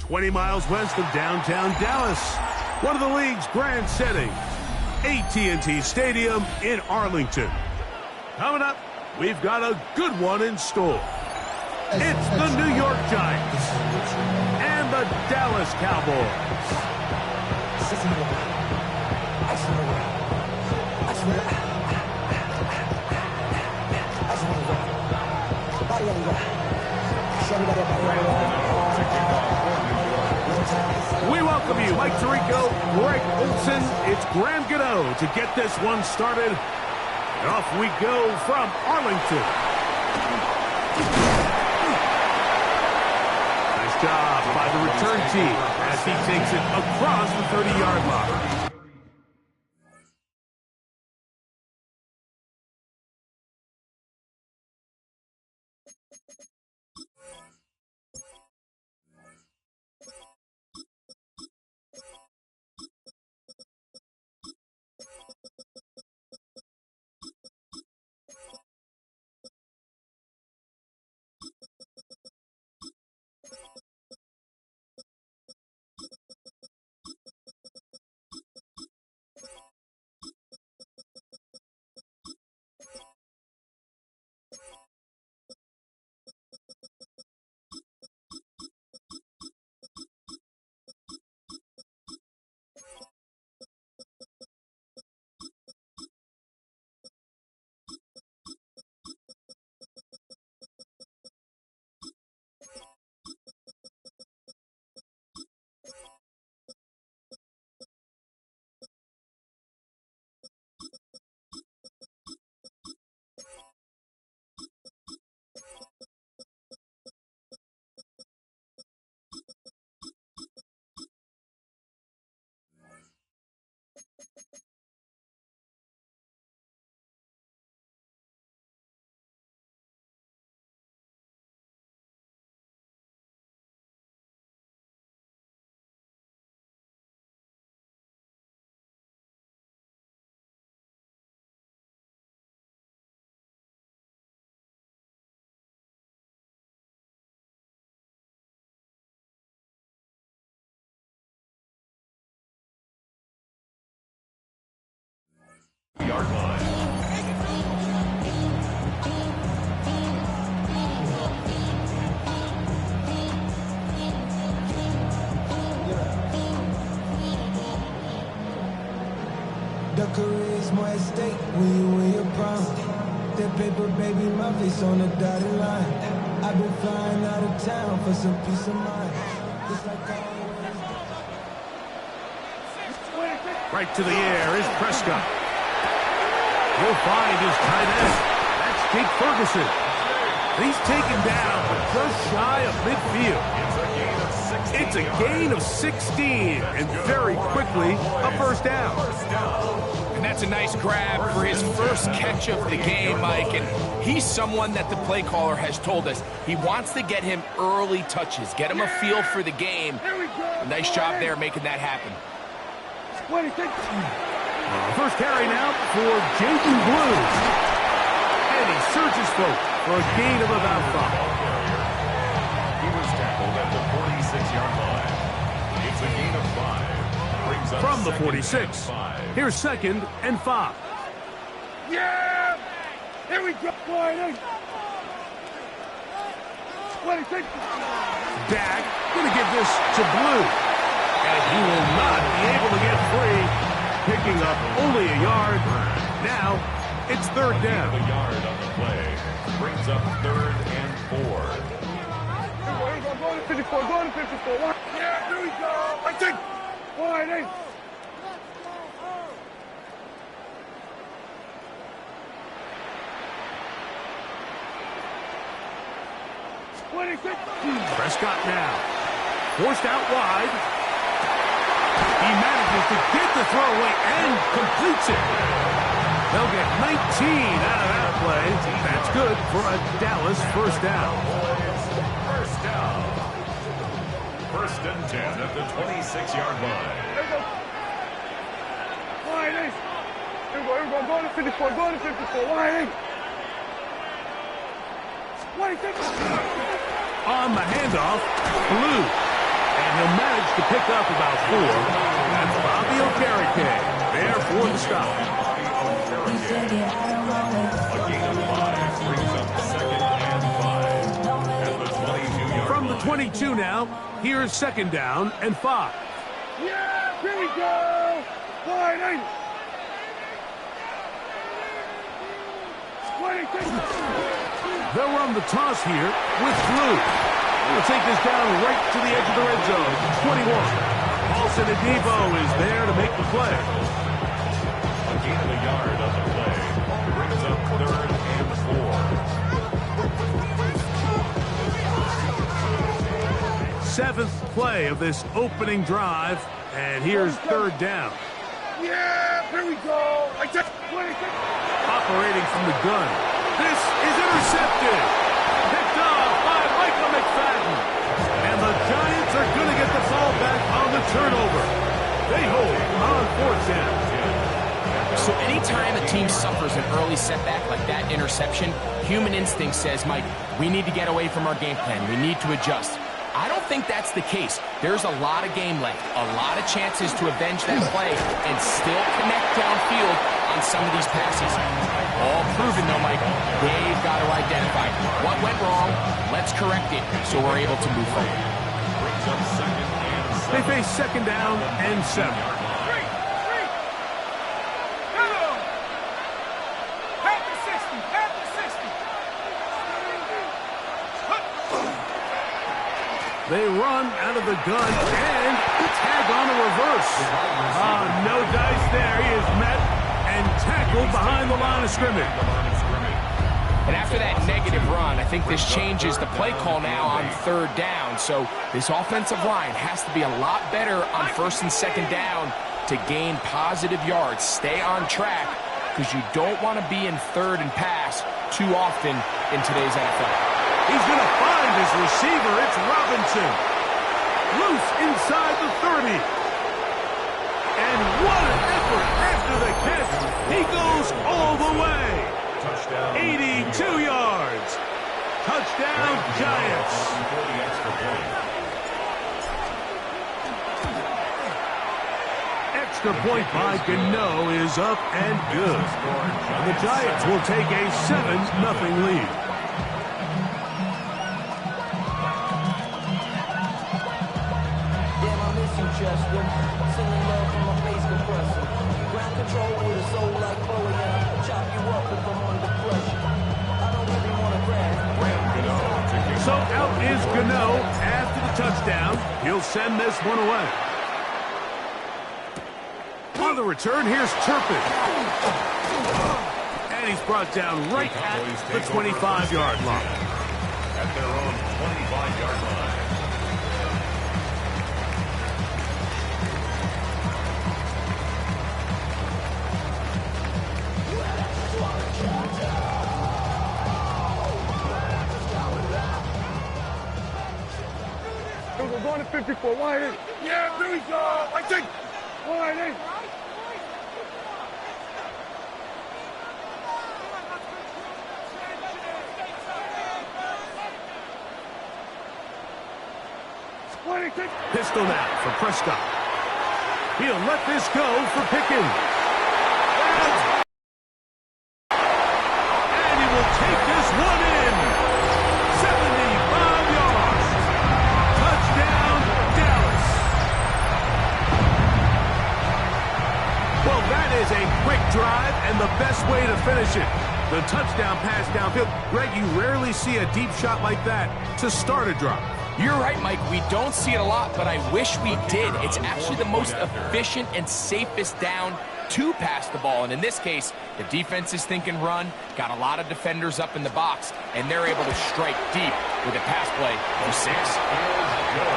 20 miles west of downtown Dallas, one of the league's grand settings, AT&T Stadium in Arlington. Coming up, we've got a good one in store. It's the New York Giants and the Dallas Cowboys. We welcome you, Mike Tirico, Greg Olson. It's Graham Gano to get this one started. And off we go from Arlington. Nice job by the return team as he takes it across the 30-yard line. Yard line. The career's my estate when you win your prime. That paper, baby, my face on the dotted line. I've been flying out of town for some peace of mind. It's like I always... Right to the air is Prescott. He'll find his tight end. That's Jake Ferguson. He's taken down, but just shy of midfield. It's a gain of 16, and very quickly, a first down. And that's a nice grab for his first catch of the game, Mike. And he's someone that the play caller has told us he wants to get him early touches, get him a feel for the game. A nice job there making that happen. First carry now for Jaden Blue. And he surges forward for a gain of about 5. He was tackled at the 46-yard line. It's a gain of 5. Brings up From the second 46, and 5. here's 2nd and 5. Yeah! Here we go, boy. Dak going to give this to Blue. And he will not be able to get free. Picking up only a yard. Now, it's 3rd down. A yard on the play. Brings up 3rd and 4. Go to 54, go to 54. Yeah, here we go. I think. Wide eight. Prescott now. Forced out wide. He manages to get the throw away and completes it. They'll get 19 out of that play. That's good for a Dallas first down. First down. 1st and 10 at the 26-yard line. Wide eight. Here we go. Go to 54, go to 54. Wide eight. On the handoff, Blue. And he'll manage to pick up about 4. That's Bobby Okereke there for the stop. A gain of 5 brings up 2nd and 5 at the 22-yard From the line. 22 now, here's 2nd down and 5. Yeah, here we go. Wide eight. They'll run the toss here with Blue. We'll take this down right to the edge of the red zone. 21. Paulson Adebo is there to make the play. A gain of a yard on the play brings up 3rd and 4. 7th play of this opening drive, and here's 3rd down. Yeah, here we go. I take 26. Operating from the gun. This is intercepted. Picked off by Michael McFadden. And the Giants are going to get the ball back on the turnover. They hold on 4th down. So anytime a team suffers an early setback like that interception, human instinct says, Mike, we need to get away from our game plan. We need to adjust. I don't think that's the case. There's a lot of game left, a lot of chances to avenge that play and still connect downfield on some of these passes. All proven, though, Mike. They've got to identify what went wrong. Let's correct it so we're able to move forward. Brings up 2nd and 7. They face 2nd down and 7. They run out of the gun and tag on a reverse. No dice there. He is met and tackled behind the line of scrimmage. And after that negative run, I think this changes the play call now on 3rd down. So this offensive line has to be a lot better on 1st and 2nd down to gain positive yards. Stay on track because you don't want to be in 3rd and pass too often in today's NFL. He's going to find his receiver. It's Robinson. Loose inside the 30. And what an effort after the catch. He goes all the way. Touchdown. 82 yards. Touchdown, Giants. For the extra point. Extra point by Gano is up and good. The Giants will take a 7-0 lead. Chester, sending love from my face compressor. Ground control with a soul like Bowie, chop you up if I'm under pressure. I don't really want to crash. So out is Gano after the touchdown. He'll send this one away. On the return, here's Turpin. And he's brought down right at the 25-yard line. At their own 25-yard line. We're going to 54. Wide eight. Yeah, here we go. I take wide eight. Pistol now for Prescott. He'll let this go for Pickens. And he will take this one in. 75 yards. Touchdown, Dallas. Well, that is a quick drive and the best way to finish it. The touchdown pass downfield. Greg, you rarely see a deep shot like that to start a drive. You're right, Mike. We don't see it a lot, but I wish we did. It's actually the most efficient and safest down to pass the ball. And in this case, the defense is thinking run, got a lot of defenders up in the box, and they're able to strike deep with a pass play for 6.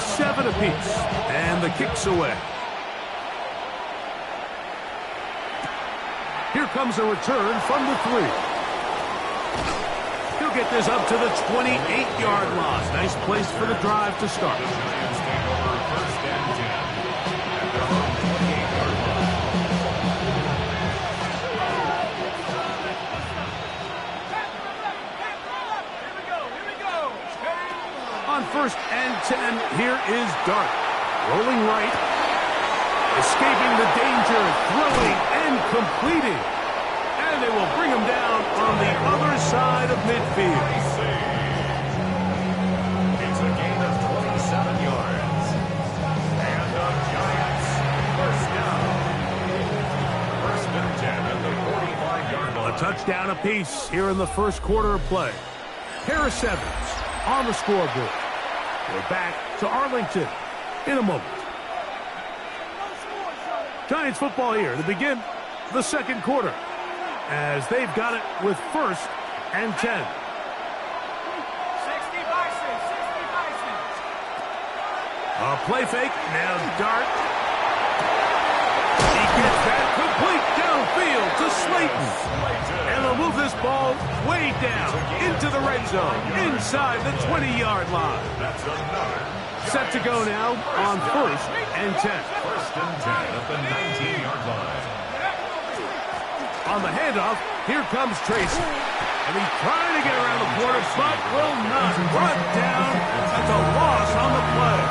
7 apiece. And the kick's away. Here comes a return from the 3. He'll get this up to the 28-yard line. Nice place for the drive to start. On 1st and 10, here is Dart. Rolling right. Escaping the danger, throwing and completing. And they will bring him down on the other side of midfield. It's a gain of 27 yards. And the Giants first down. 1st and 10 at the 45-yard line. A touchdown apiece here in the first quarter of play. Harris Evans on the scoreboard. We're back to Arlington in a moment. Giants football here to begin the second quarter as they've got it with 1st and 10. 60 Bisons, 60 Bisons. A play fake, now Dart. He gets that complete downfield to Slayton. And they'll move this ball way down into the red zone, inside the 20-yard line. That's another. Set to go now on 1st and 10. 1st and 10 at the 19-yard line. On the handoff, here comes Tracy. And he's trying to get around the corner, but will not. Brought down. That's a loss on the play.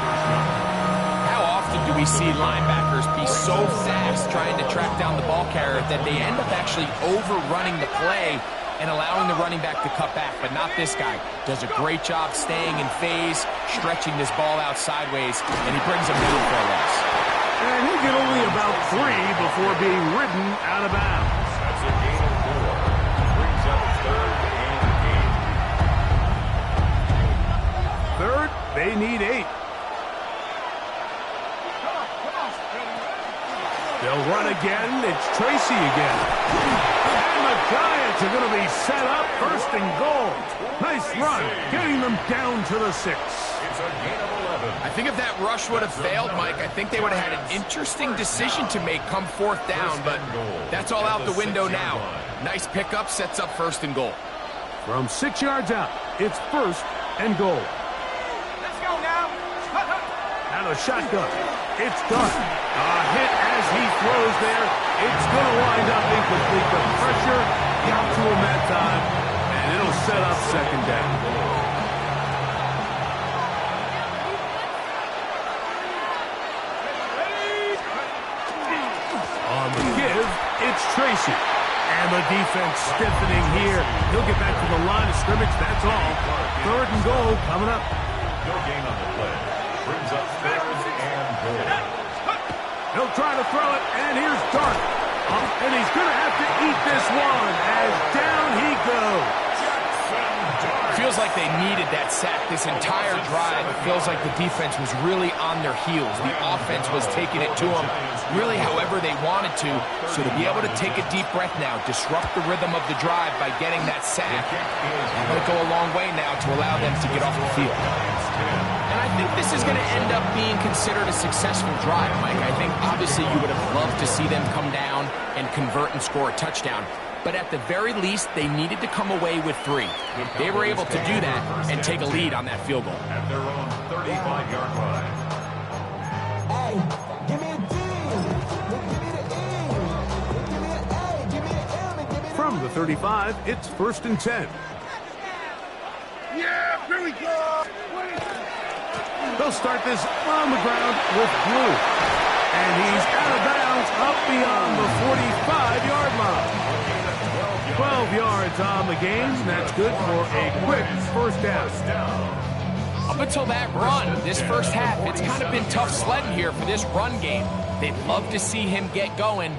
How often do we see linebackers be so fast trying to track down the ball carrier that they end up actually overrunning the play and allowing the running back to cut back, but not this guy. Does a great job staying in phase, stretching this ball out sideways, and he brings him down for a loss. And he'll get only about 3 before being ridden out of bounds. That's a gain of 4. Brings up 3rd and 8. 3rd, they need 8. They'll run again. It's Tracy again. And the Giants are going to be set up 1st and goal. Nice run, getting them down to the 6. It's a gain of 11. I think if that rush would have failed, Mike, I think they would have had an interesting decision to make come 4th down, but that's all out the window now. Nice pickup, sets up 1st and goal. From 6 yards out, it's 1st and goal. Let's go now. And a shotgun. It's done. A hit as he throws there. It's going to wind up incomplete. The pressure got to him that time, and it'll set up 2nd down. On the give, it's Tracy. And the defense stiffening here. He'll get back to the line of scrimmage. That's all. 3rd and goal coming up. No gain on the play. Brings up 3rd and goal. He'll try to throw it, and here's Dart. And he's going to have to eat this one as down he goes. Feels like they needed that sack this entire drive. It feels like the defense was really on their heels. The offense was taking it to them really however they wanted to. So to be able to take a deep breath now, disrupt the rhythm of the drive by getting that sack, that might go a long way now to allow them to get off the field. And I think this is going to end up being considered a successful drive, Mike. I think obviously you would have loved to see them come down and convert and score a touchdown. But at the very least, they needed to come away with 3. They were able to do that and take a lead on that field goal. At their own 35-yard line. Hey, give me a D. Give me the E. Give me an A. Give me an M. And give me the From the 35, it's 1st and 10. Yeah, here we go. They'll start this on the ground with Blue. And he's out of bounds up beyond the 45-yard line. 12 yards on the game. That's good for a quick 1st down. Up until that run, this first half, it's kind of been tough sledding here for this run game. They'd love to see him get going.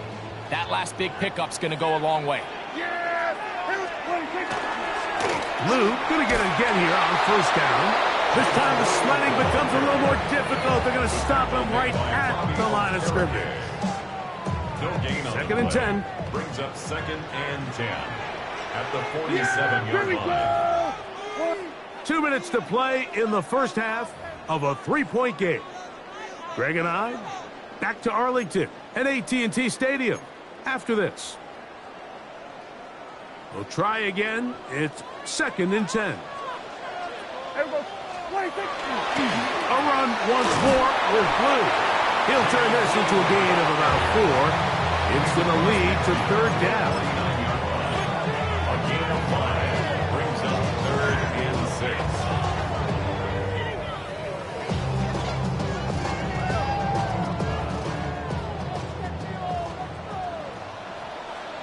That last big pickup's going to go a long way. Lou going to get it again here on 1st down. This time the sledding becomes a little more difficult. They're going to stop him right at the line of scrimmage. No gain on 2nd and 10. Brings up 2nd and 10 at the 47-yard line. 2 minutes to play in the first half. of a 3-point game. Greg and I, back to Arlington at AT&T Stadium after this. We'll try again. It's 2nd and 10. A run once more with Blue. He'll turn this into a gain of about 4. It's going to lead to 3rd down. A gain of 5 brings up 3rd and 6.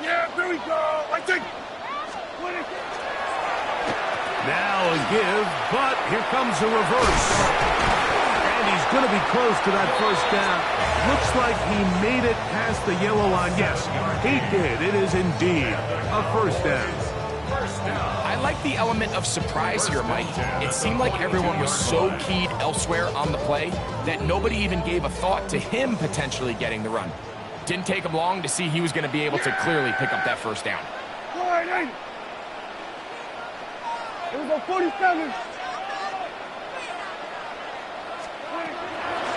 Yeah, there we go. I think. Now a give, but here comes a reverse. And he's going to be close to that 1st down. Looks like he made it past the yellow line. Yes, he did. It is indeed a 1st down. I like the element of surprise here, Mike. It seemed like everyone was so keyed elsewhere on the play that nobody even gave a thought to him potentially getting the run. Didn't take him long to see he was going to be able to clearly pick up that 1st down. It was on 47.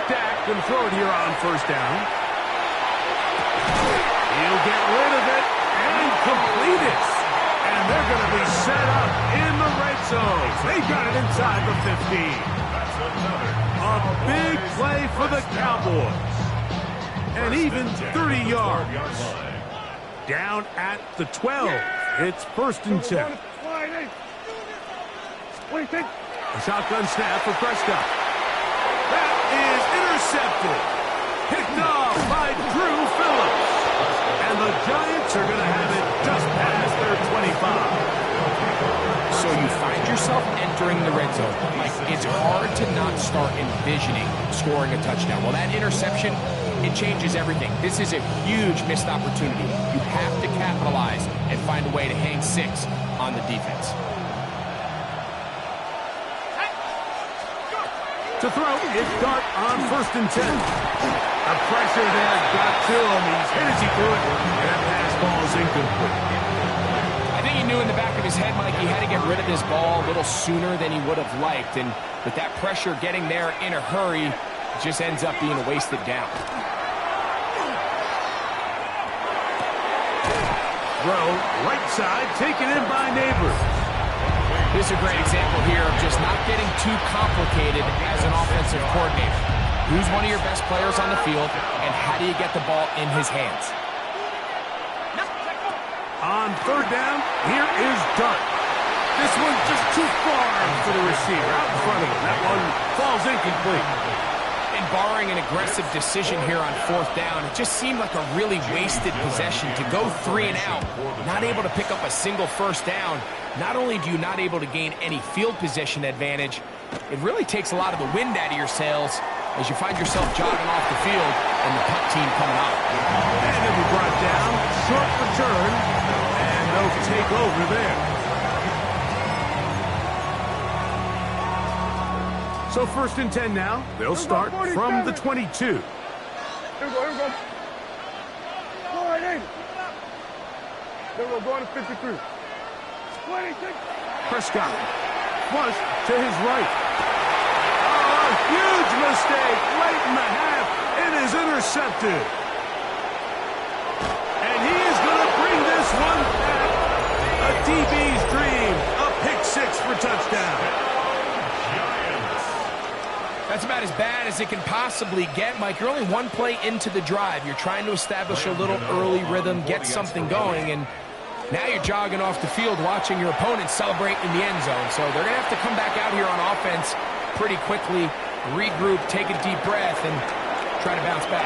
Stack can throw it here on 1st down. He'll get rid of it and complete it. And they're going to be set up in the red zone. They got it inside the 15. A big play for the Cowboys. And even 30 yards. Down at the 12. It's 1st and 10. A shotgun snap for Prescott. That is intercepted. Picked off by Drew Phillips. And the Giants are going to have it just past their 25. So you find yourself entering the red zone. Mike, it's hard to not start envisioning scoring a touchdown. Well, that interception, it changes everything. This is a huge missed opportunity. You have to capitalize and find a way to hang 6 on the defense. To throw, it's Dart on 1st and 10. The pressure there got to him. He's hit as he threw it, and that pass ball is incomplete. I think he knew in the back of his head, Mike, he had to get rid of this ball a little sooner than he would have liked. And with that pressure getting there in a hurry, it just ends up being a wasted down. Throw, right side, taken in by Neighbors. This is a great example here of just not getting too complicated as an offensive coordinator. Who's one of your best players on the field, and how do you get the ball in his hands? On 3rd down, here is Dart. This one's just too far for the receiver. Out in front of him. That one falls incomplete. And barring an aggressive decision here on 4th down, it just seemed like a really wasted possession to go 3 and out, not able to pick up a single 1st down. Not only do you not able to gain any field position advantage, it really takes a lot of the wind out of your sails as you find yourself jogging off the field and the punt team coming up. And it'll be brought down, short return, and they'll take over there. So 1st and 10 now. They'll start from the 22. Here we go. Then we'll go to 53. 26. Prescott, flush to his right. Oh, a huge mistake late in the half. It is intercepted. And he is going to bring this one back. A DB's dream. A pick 6 for touchdown. That's about as bad as it can possibly get, Mike. You're only 1 play into the drive. You're trying to establish a little early rhythm, get something going, and now you're jogging off the field watching your opponent celebrate in the end zone. So they're going to have to come back out here on offense pretty quickly, regroup, take a deep breath, and try to bounce back.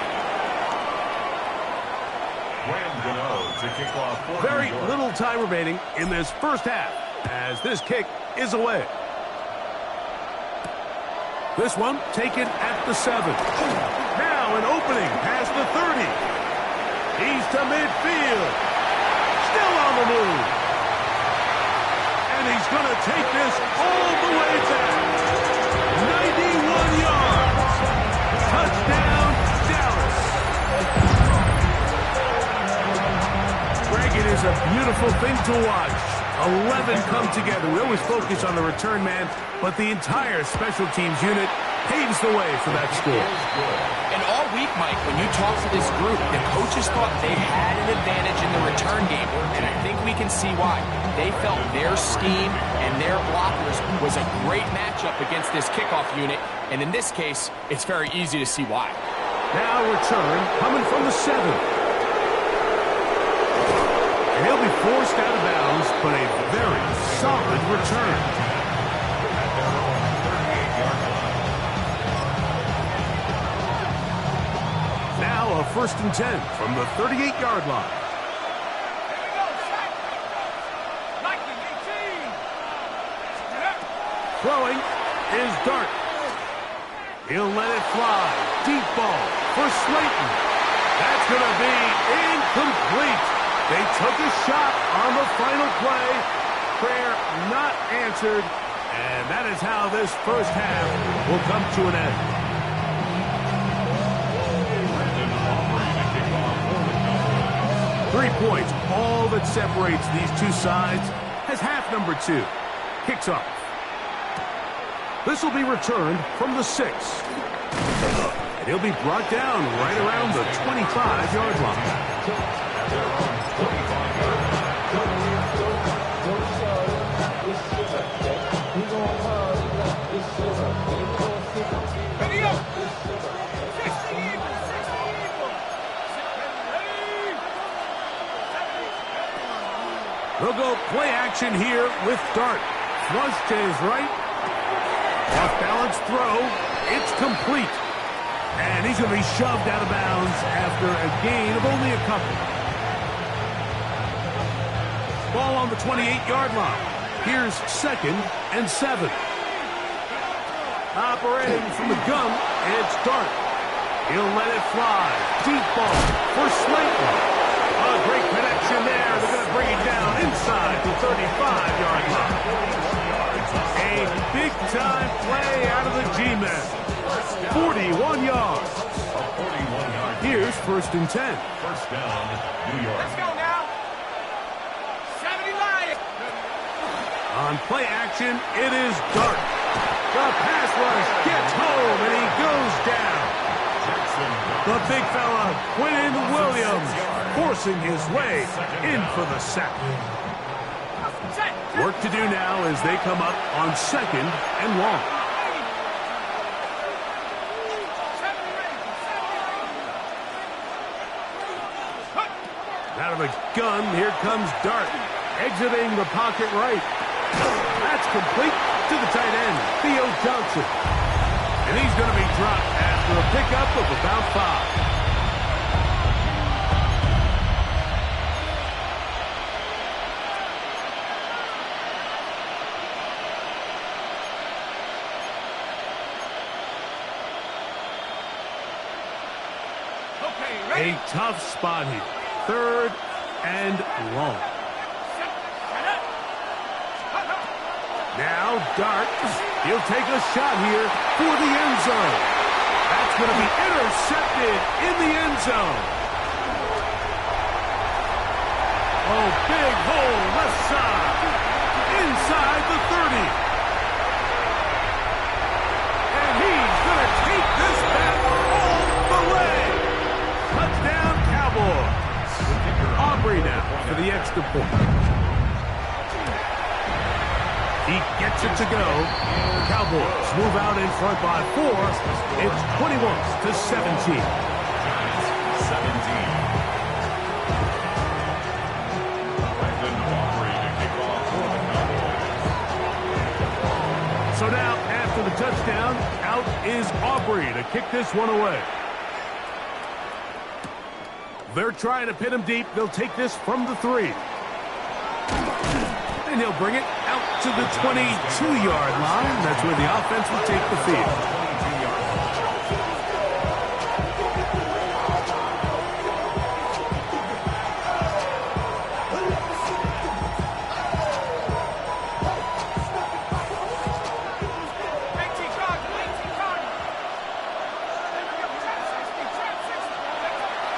Very little time remaining in this 1st half as this kick is away. This one taken at the 7. Now an opening past the 30. He's to midfield. Still on the move. And he's going to take this all the way back. 91 yards. Touchdown, Dallas. Greg, it is a beautiful thing to watch. 11 come together. We always focus on the return man, but the entire special teams unit paves the way for that score. And all week, Mike, when you talk to this group, the coaches thought they had an advantage in the return game, and I think we can see why. They felt their scheme and their blockers was a great matchup against this kickoff unit, and in this case, it's very easy to see why. Now return coming from the 7. And he'll be forced out of bounds, but a very solid return. Now a 1st and 10 from the 38-yard line. Throwing is Dart. He'll let it fly. Deep ball for Slayton. That's going to be incomplete. They took a shot on the final play. Prayer not answered. And that is how this first half will come to an end. 3 points, all that separates these two sides, as half number 2 kicks off. This will be returned from the 6. And he'll be brought down right around the 25-yard line. They'll go play action here with Dart. Flush to his right. Off-balance throw. It's complete. And he's going to be shoved out of bounds after a gain of only a couple. Ball on the 28-yard line. Here's 2nd and 7. Operating from the gun, it's Dart. He'll let it fly. Deep ball for Slayton. A great connection there. They're going to bring it down inside the 35-yard line. A big-time play out of the G-men. 41 yards. Here's 1st and 10. First down, New York. Let's go now. 70 Lions. On play action, it is Dart. The pass rush gets home, and he goes down. The big fella, Quinn Williams, forcing his way in for the sack. Work to do now as they come up on 2nd and long. Out of the gun, here comes Dart, exiting the pocket right. That's complete to the tight end, Theo Johnson. And he's going to be dropped after a pickup of about 5. A tough spot here. 3rd and long. Now Dart, he'll take a shot here for the end zone. That's going to be intercepted in the end zone. Oh, big hole left side. Inside the 30. And he's going to take this back all the way. Touchdown, Cowboys. Aubrey now for the extra point. He gets it to go. The Cowboys move out in front by 4. It's 21-17. So now, after the touchdown, out is Aubrey to kick this one away. They're trying to pin him deep. They'll take this from the 3. And he'll bring it out to the 22-yard line. That's where the offense will take the field.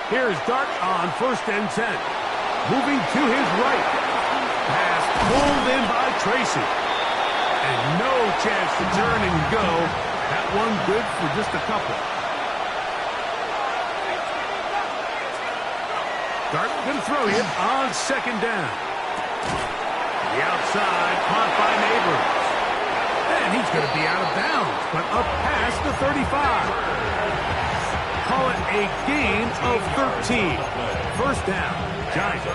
Here's Dart on 1st and 10. Moving to his right. Pass pulled in by Tracy. And no chance to turn and go That one good for just a couple. Dart going to throw him on second down. The outside, caught by Neighbors. And he's going to be out of bounds, but up past the 35. Call it a gain of 13. First down, Giants.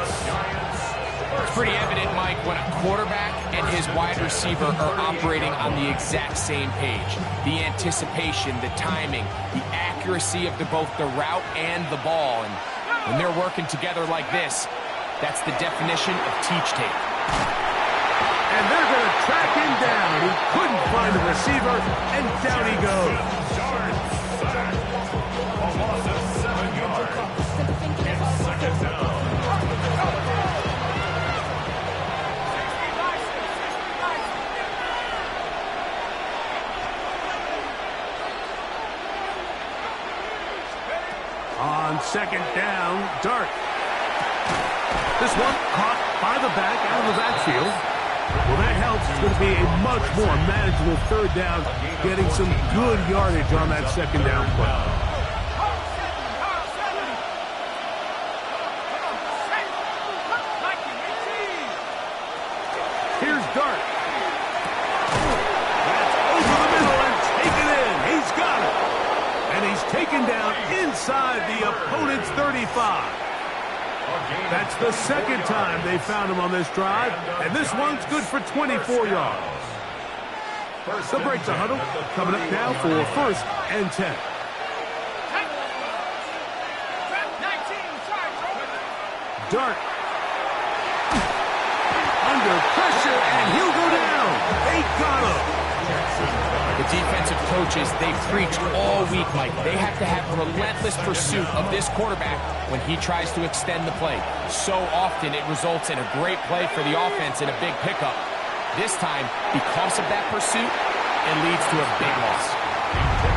It's pretty evident, Mike, when a quarterback and his wide receiver are operating on the exact same page. The anticipation, the timing, the accuracy of both the route and the ball. And when they're working together like this, that's the definition of teach tape. And they're going to track him down. He couldn't find the receiver, and down he goes. A loss of 7 yards. It's second down. On second down, Dart. This one caught by the back out of the backfield. Well, that helps. It's going to be a much more manageable third down, getting some good yardage on that second down play. Here's Dart. That's over the middle and taken in. He's got it. And he's taken down inside the opponent's 35. That's the second time they found him on this drive, and this one's good for 24 yards. So breaks the huddle, coming up now for first and 10. Dart. Under pressure, and he'll go down. They got him. The defensive coaches, they preach all week, Mike. They have to have relentless pursuit of this quarterback when he tries to extend the play. So often it results in a great play for the offense and a big pickup. This time, because of that pursuit, it leads to a big loss.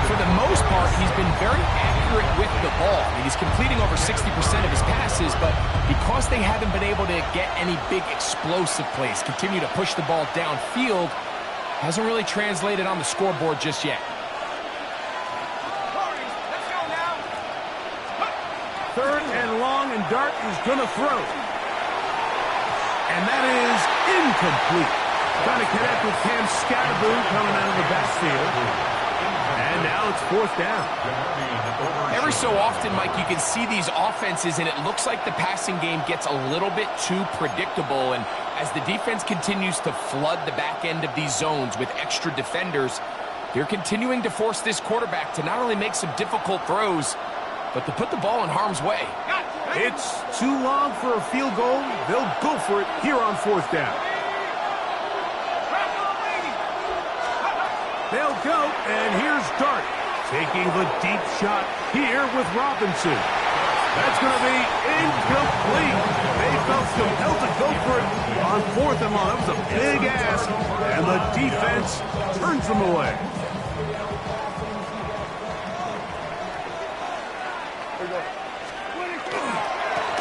For the most part, he's been very accurate with the ball. I mean, he's completing over 60% of his passes, but because they haven't been able to get any big explosive plays, continue to push the ball downfield, hasn't really translated on the scoreboard just yet. Third and long, and Dart is going to throw. And that is incomplete. Trying to connect with Cam Scatterboo coming out of the backfield. And now it's fourth down. Every so often, Mike, you can see these offenses, and it looks like the passing game gets a little bit too predictable. And as the defense continues to flood the back end of these zones with extra defenders, they're continuing to force this quarterback to not only make some difficult throws, but to put the ball in harm's way. It's too long for a field goal. They'll go for it here on fourth down. They'll go, and here's Dart taking the deep shot here with Robinson. That's going to be incomplete. They felt compelled to go for it on fourth and long. That was a big ask, and the defense turns them away.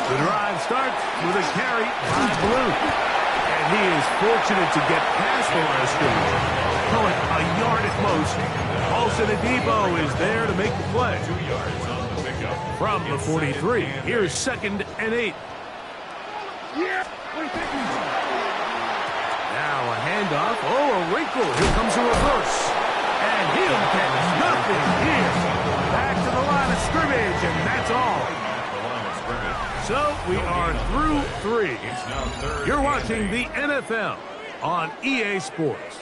The drive starts with a carry by Blue. And he is fortunate to get past the line of scrimmage. Call it a yard at most. Paulson Adebo is there to make the play. 2 yards on the pickup. From the 43, here's second and 8. Now a handoff. Oh, a wrinkle. Here comes a reverse. And he'll get nothing here. Back to the line of scrimmage, and that's all. So we are through 3. You're watching the NFL on EA Sports.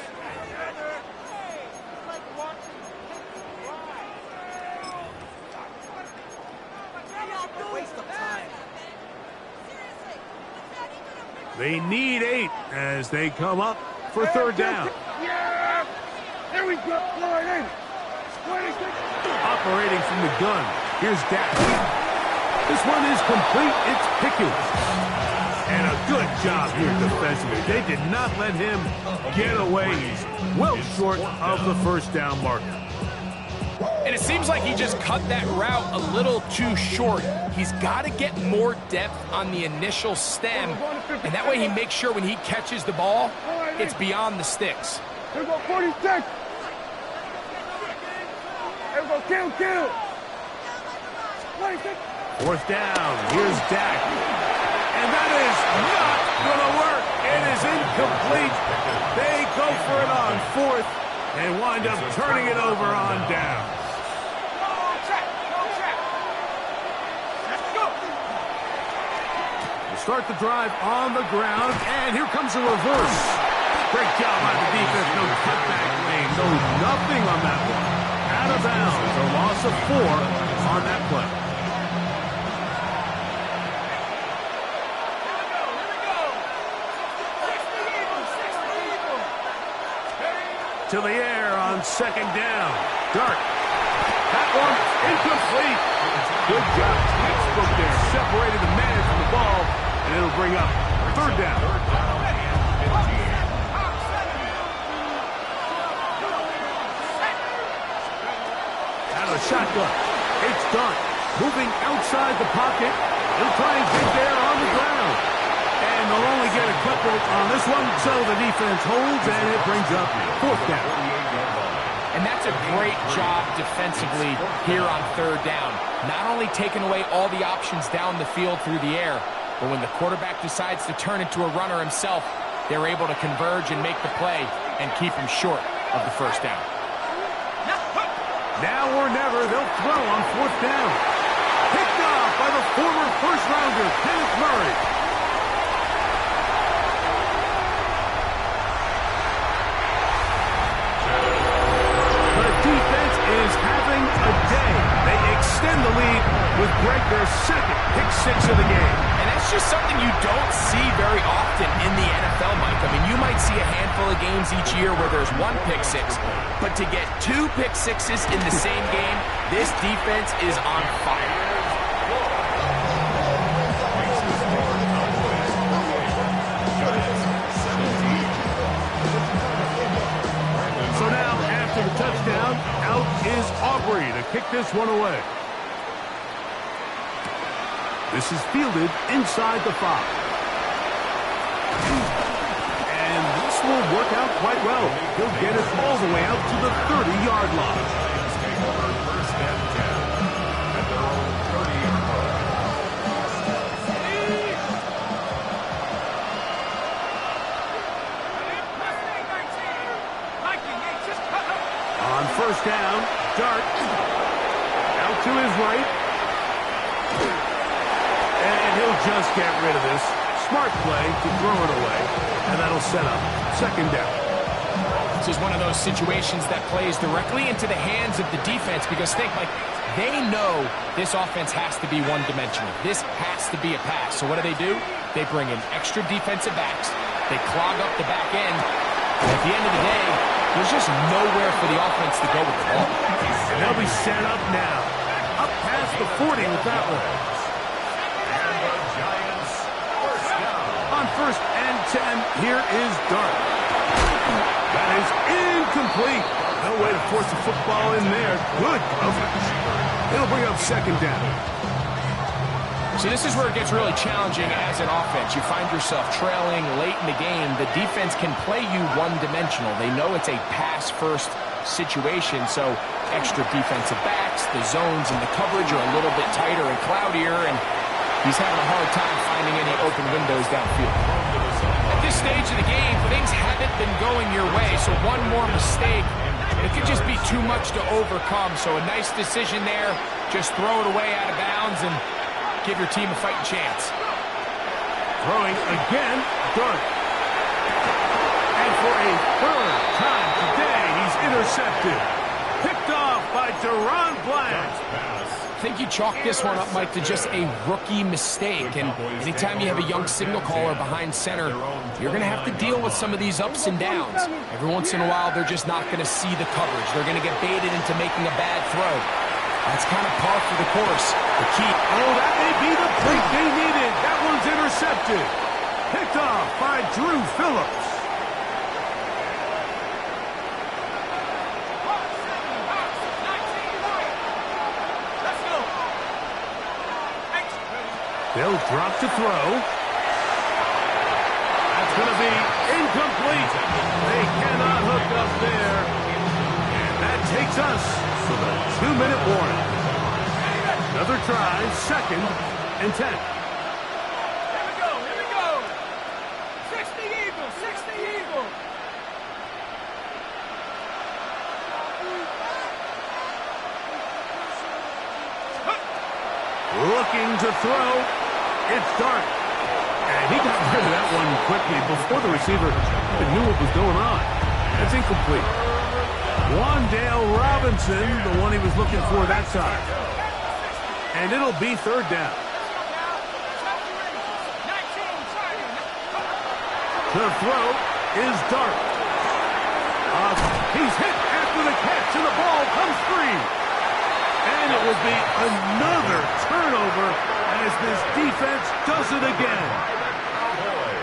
They need 8 as they come up for third down. Yeah! There we go. Operating from the gun. Here's Dak. This one is complete. It's Pickens. And a good job here defensively. They did not let him get away. He's well short of the first down marker. And it seems like he just cut that route a little too short. He's got to get more depth on the initial stem, and that way he makes sure when he catches the ball, it's beyond the sticks. Here we go, 46. go, kill. Fourth down. Here's Dak. And that is not going to work. It is incomplete. They go for it on fourth and wind up turning it over on down. Start the drive on the ground, and here comes a reverse. Great job by the defense. No cutback lane. No nothing on that one. Out of bounds. A loss of 4 on that play. To the air on second down. Dart. That one incomplete. Good job. Textbook there. Separated the man from the ball. And it'll bring up third down. Out of shotgun. It's done. Moving outside the pocket. He'll try and get there on the ground. And they'll only get a couple on this one, so the defense holds, and it brings up fourth down. And that's a great job defensively here on third down. Not only taking away all the options down the field through the air, but when the quarterback decides to turn into a runner himself, they're able to converge and make the play and keep him short of the first down. Now or never, they'll throw on fourth down. Picked off by the former first-rounder, Kenneth Murray. The defense is having a day. They extend the lead with Greg, their second pick-6 of the game. And that's just something you don't see very often in the NFL, Mike. I mean, you might see a handful of games each year where there's one pick-6, but to get 2 pick-6s in the same game, this defense is on fire. So now, after the touchdown, out is Aubrey to kick this one away. This is fielded inside the 5. And this will work out quite well. He'll get it all the way out to the 30-yard line. First and 10 at their own 30-yard line. On first down, Dart out to his right. And he'll just get rid of this. Smart play to throw it away. And that'll set up second down. This is one of those situations that plays directly into the hands of the defense because think, like, they know this offense has to be one-dimensional. This has to be a pass. So what do? They bring in extra defensive backs. They clog up the back end. And at the end of the day, there's just nowhere for the offense to go with the ball. And they'll be set up now. Up past the 40 with that one. And the Giants first down. On first and 10, here is Dart. That is incomplete. No way to force the football in there. Good coverage. It'll bring up second down. So this is where it gets really challenging as an offense. You find yourself trailing late in the game. The defense can play you one-dimensional. They know it's a pass-first situation, so extra defensive backs, the zones and the coverage are a little bit tighter and cloudier, and he's having a hard time finding any open windows downfield. At this stage of the game, things haven't been going your way, so one more mistake, it could just be too much to overcome. So a nice decision there. Just throw it away out of bounds and give your team a fighting chance. Throwing again, Dart. And for a third time today, he's intercepted. Picked off by Deron Bland. I think you chalk this one up, Mike, to just a rookie mistake. And anytime you have a young signal caller behind center, you're going to have to deal with some of these ups and downs. Every once in a while, they're just not going to see the coverage. They're going to get baited into making a bad throw. That's kind of par for the course. The key. Oh, that may be the break they needed. That one's intercepted. Picked off by Drew Phillips. They'll drop to throw. That's going to be incomplete. They cannot hook up there. And That takes us to the 2-minute warning. Another try, 2nd and 10. Here we go. 60 Eagles, 60 Eagles. Looking to throw. It's Dart. And he got rid of that one quickly before the receiver even knew what was going on. That's incomplete. Wandale Robinson, the one he was looking for that time. And it'll be 3rd down. The throw is Dart. He's hit after the catch, and the ball comes free. And it will be another turnover as this defense does it again.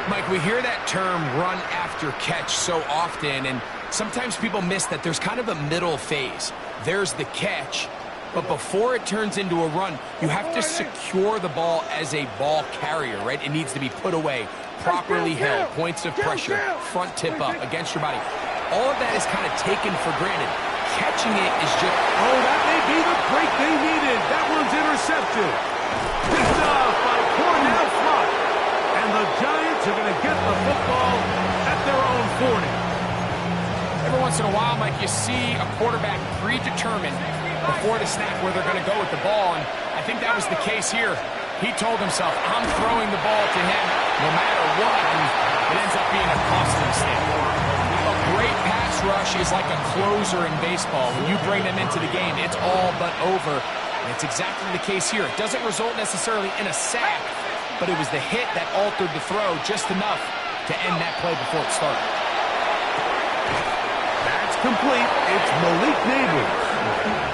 Mike, we hear that term run after catch so often, and sometimes people miss that there's kind of a middle phase. There's the catch, but before it turns into a run, you have to secure the ball as a ball carrier, right? It needs to be put away, properly held, points of pressure, front tip up against your body. All of that is kind of taken for granted. Catching it is just... Oh, that may be the break they needed. That one's intercepted. Picked off by Cornell Flott. And the Giants are going to get the football at their own 40. Every once in a while, Mike, you see a quarterback predetermined before the snap where they're going to go with the ball, and I think that was the case here. He told himself, I'm throwing the ball to him no matter what, and it ends up being a costly snap. A great pass rush is like a closer in baseball. When you bring them into the game, it's all but over, and it's exactly the case here. It doesn't result necessarily in a sack, but it was the hit that altered the throw just enough to end that play before it started. That's complete. It's Malik Nabers.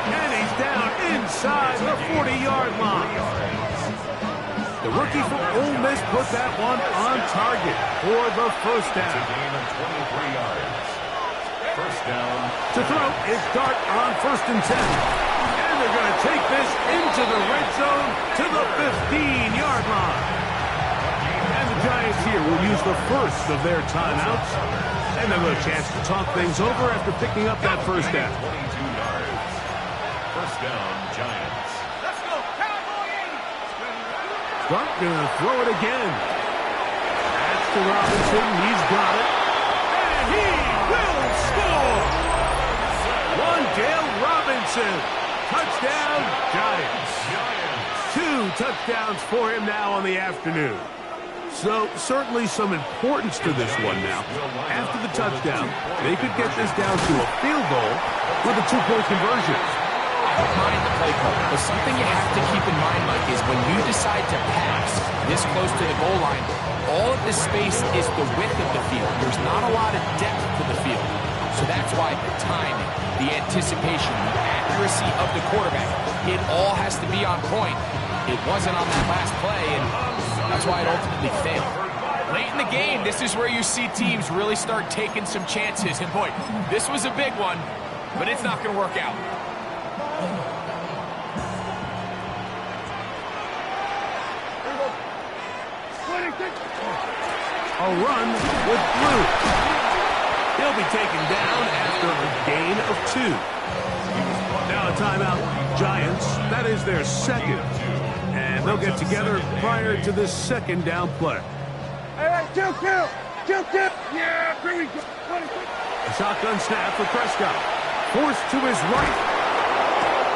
And he's down inside the 40-yard line. The rookie from Ole Miss put that one on target for the 1st down. It's a gain of 23 yards. 1st down. To throw is Dart on 1st and 10. And they're going to take this into the red zone to the 15-yard line. And the Giants here will use the first of their timeouts. And they'll get a chance to talk things over after picking up that 1st down. 22 yards. 1st down, Giants. Let's go, Cowboy 80. Dart going to throw it again. That's to Robinson. He's got it. And he will score! Wandale Robinson. Touchdown, Giants. 2 touchdowns for him now on the afternoon. So, certainly some importance to this one now. After the touchdown, they could get this down to a field goal with a 2-point conversion. I don't mind the play call, but something you have to keep in mind, Mike, is when you decide to pass this close to the goal line, all of the space is the width of the field. There's not a lot of depth to the field. So that's why the timing, the anticipation, the accuracy of the quarterback, it all has to be on point. It wasn't on that last play, and that's why it ultimately failed. Late in the game, this is where you see teams really start taking some chances. And boy, this was a big one, but it's not going to work out. A run with Blue. He'll be taken down after a gain of 2. Now a timeout, Giants. That is their 2nd. And they'll get together prior to this 2nd down play. Hey, kill. Yeah, here we go. A shotgun snap for Prescott. Forced to his right.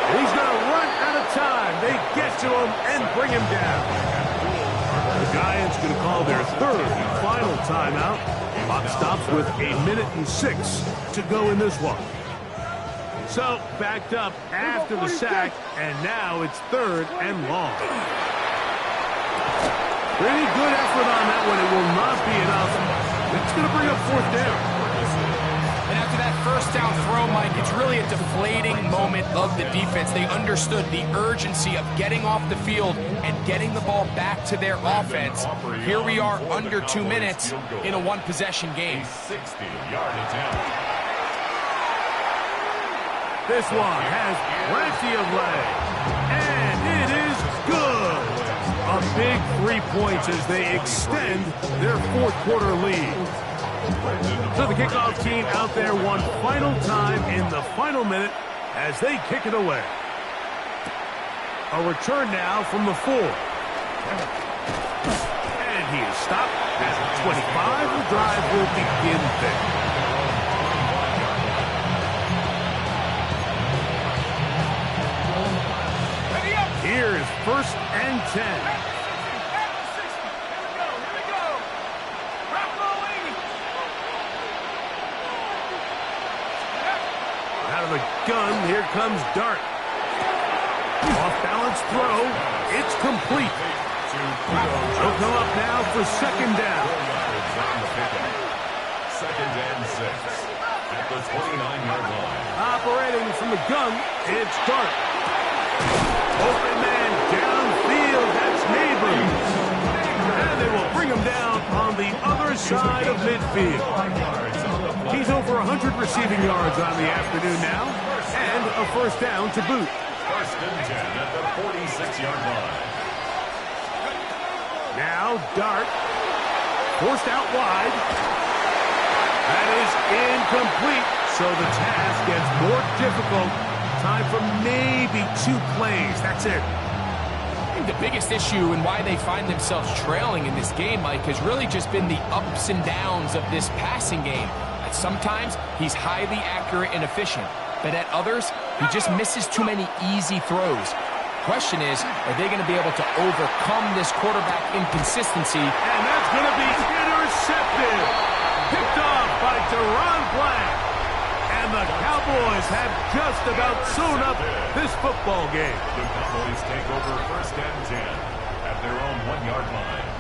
And he's going to run out of time. They get to him and bring him down. The Giants going to call their 3rd and final timeout. Clock stops with 1:06 to go in this one. So, backed up after the sack, and now it's 3rd and long. Pretty good effort on that one. It will not be enough. It's going to bring up 4th down. And after that 1st down throw, Mike, it's really a deflating moment of the defense. They understood the urgency of getting off the field and getting the ball back to their offense. Here we are under 2 minutes in a 1-possession game. 60-yard attempt. This one has plenty of leg. And it is good. A big 3 points as they extend their 4th quarter lead. So the kickoff team out there one final time in the final minute as they kick it away. A return now from the 4. And he is stopped at 25. The drive will begin there. Here is 1st and 10. Out of the gun, here comes Dart. Off-balance throw. It's complete. He'll come up now for 2nd down. 2nd and 6 at the 29-yard line. Operating from the gun, it's Dart. Open man downfield, that's Neighbors. And they will bring him down on the other side of midfield. He's over 100 receiving yards on the afternoon now, and a 1st down to boot. 1st and 10 at the 46-yard line. Now Dart, forced out wide. That is incomplete, so the task gets more difficult. Time for maybe 2 plays. That's it. I think the biggest issue and why they find themselves trailing in this game, Mike, has really just been the ups and downs of this passing game. Sometimes he's highly accurate and efficient, but at others, he just misses too many easy throws. Question is, are they going to be able to overcome this quarterback inconsistency? And that's going to be intercepted. Picked off by Deron Black. And the Cowboys have just about sewn up this football game. The Cowboys take over 1st and 10 at their own 1-yard line.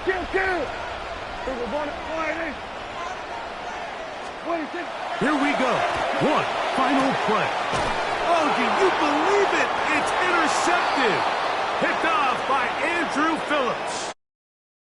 Here we go. One final play. Oh, do you believe it? It's intercepted. Picked off by Andrew Phillips.